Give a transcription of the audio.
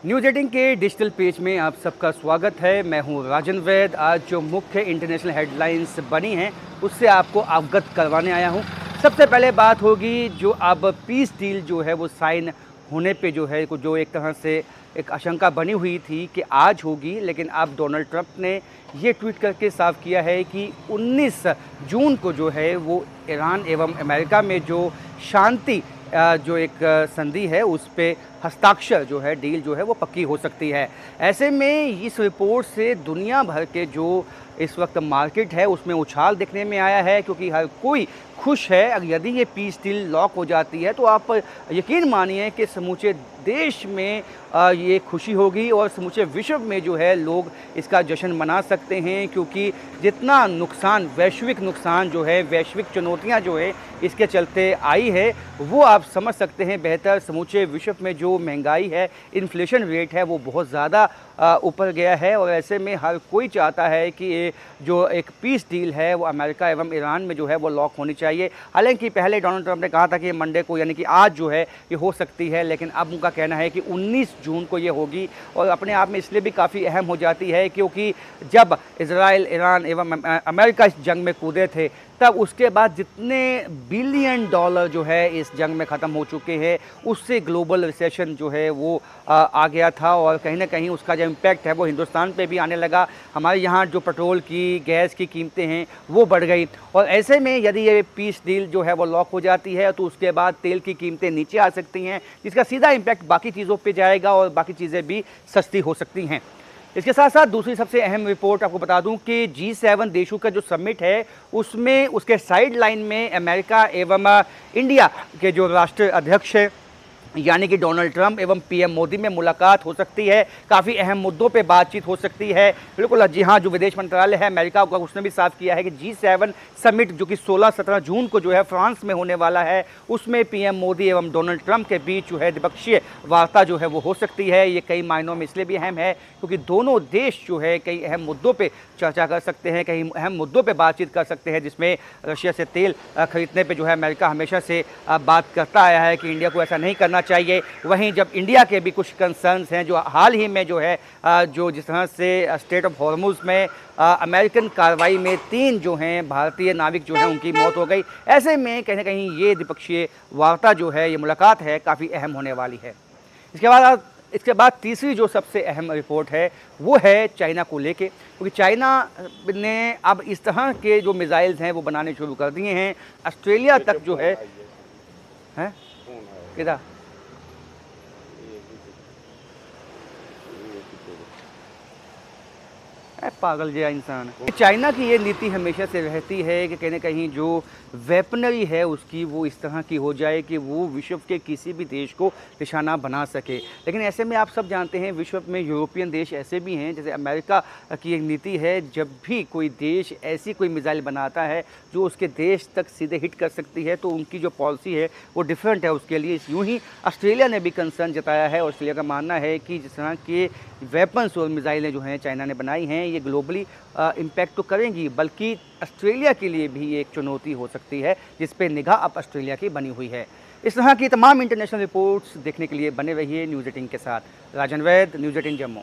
News 18 के digital page में आप सबका स्वागत है। मैं हूं राजन वैद। आज जो मुख्य इंटरनेशनल हेडलाइंस बनी हैं उससे आपको अवगत करवाने आया हूं। सबसे पहले बात होगी जो अब पीस डील जो है वो साइन होने पे जो है जो एक तरह से एक आशंका बनी हुई थी कि आज होगी, लेकिन अब डोनाल्ड ट्रंप ने ये ट्वीट करके साफ किया है कि 19 जून को जो है वो ईरान एवं अमेरिका में जो शांति जो एक संधि है उस पे हस्ताक्षर जो है डील जो है वो पक्की हो सकती है। ऐसे में इस रिपोर्ट से दुनिया भर के जो इस वक्त मार्केट है उसमें उछाल दिखने में आया है, क्योंकि हर कोई खुश है। अगर यदि ये पीस डील लॉक हो जाती है तो आप यकीन मानिए कि समूचे देश में ये खुशी होगी और समूचे विश्व में जो है लोग इसका जश्न मना सकते हैं, क्योंकि जितना नुकसान, वैश्विक नुकसान जो है, वैश्विक चुनौतियां जो है इसके चलते आई है वो आप समझ सकते हैं बेहतर। समूचे विश्व में जो महंगाई है, इन्फ्लेशन रेट है वो बहुत ज़्यादा ऊपर गया है और ऐसे में हर कोई चाहता है कि ये जो एक पीस डील है वो अमेरिका एवं ईरान में जो है वो लॉक होनी चाहिए। हालांकि पहले डोनाल्ड ट्रंप ने कहा था कि मंडे को यानी कि आज जो है ये हो सकती है, लेकिन अब उनका कहना है कि 19 जून को ये होगी। और अपने आप में इसलिए भी काफ़ी अहम हो जाती है क्योंकि जब इजराइल, ईरान एवं अमेरिका इस जंग में कूदे थे तब उसके बाद जितने बिलियन डॉलर जो है इस जंग में ख़त्म हो चुके हैं, उससे ग्लोबल रिसेशन जो है वो आ गया था और कहीं ना कहीं उसका जो इम्पैक्ट है वो हिंदुस्तान पे भी आने लगा। हमारे यहाँ जो पेट्रोल की, गैस की कीमतें हैं वो बढ़ गई और ऐसे में यदि ये पीस डील जो है वो लॉक हो जाती है तो उसके बाद तेल की कीमतें नीचे आ सकती हैं, जिसका सीधा इम्पैक्ट बाकी चीज़ों पर जाएगा और बाकी चीज़ें भी सस्ती हो सकती हैं। इसके साथ साथ दूसरी सबसे अहम रिपोर्ट आपको बता दूं कि G7 देशों का जो समिट है उसमें उसके साइड लाइन में अमेरिका एवं इंडिया के जो राष्ट्र अध्यक्ष है यानी कि डोनाल्ड ट्रंप एवं पीएम मोदी में मुलाकात हो सकती है। काफ़ी अहम मुद्दों पे बातचीत हो सकती है। बिल्कुल जी हाँ, जो विदेश मंत्रालय है अमेरिका का उसने भी साफ किया है कि G7 समिट जो कि 16-17 जून को जो है फ्रांस में होने वाला है उसमें पीएम मोदी एवं डोनाल्ड ट्रंप के बीच जो है द्विपक्षीय वार्ता जो है वो हो सकती है। ये कई मायनों में इसलिए भी अहम है क्योंकि दोनों देश जो है कई अहम मुद्दों पर चर्चा कर सकते हैं, कई अहम मुद्दों पर बातचीत कर सकते हैं, जिसमें रशिया से तेल खरीदने पर जो है अमेरिका हमेशा से बात करता आया है कि इंडिया को ऐसा नहीं करना चाहिए। वहीं जब इंडिया के भी कुछ कंसर्न्स हैं, जो हाल ही में जो है जो जिस तरह से स्ट्रेट ऑफ हॉर्मुज़ में अमेरिकन कार्रवाई में 3 जो हैं भारतीय नाविक जो हैं उनकी मौत हो गई, ऐसे में कहीं ना कहीं ये द्विपक्षीय वार्ता जो है, ये मुलाकात है, काफ़ी अहम होने वाली है। इसके बाद तीसरी जो सबसे अहम रिपोर्ट है वो है चाइना को लेके, क्योंकि चाइना ने अब इस तरह के जो मिसाइल्स हैं वो बनाने शुरू कर दिए हैं। ऑस्ट्रेलिया तक जो है किधर पागल जया इंसान। चाइना की ये नीति हमेशा से रहती है कि कहीं ना कहीं जो वेपनरी है उसकी वो इस तरह की हो जाए कि वो विश्व के किसी भी देश को निशाना बना सके। लेकिन ऐसे में आप सब जानते हैं विश्व में यूरोपियन देश ऐसे भी हैं, जैसे अमेरिका की एक नीति है, जब भी कोई देश ऐसी कोई मिसाइल बनाता है जो उसके देश तक सीधे हिट कर सकती है तो उनकी जो पॉलिसी है वो डिफरेंट है उसके लिए। यूँ ही ऑस्ट्रेलिया ने भी कंसर्न जताया है। ऑस्ट्रेलिया का मानना है कि जिस तरह के वेपन्स और मिसाइलें जो हैं चाइना ने बनाई हैं ये ग्लोबली इम्पैक्ट तो करेंगी, बल्कि ऑस्ट्रेलिया के लिए भी ये एक चुनौती हो सकती है, जिस पे निगाह अब ऑस्ट्रेलिया की बनी हुई है। इस तरह की तमाम इंटरनेशनल रिपोर्ट्स देखने के लिए बने रहिए न्यूज़ 18 के साथ। राजन वैद, न्यूज़ 18 जम्मू।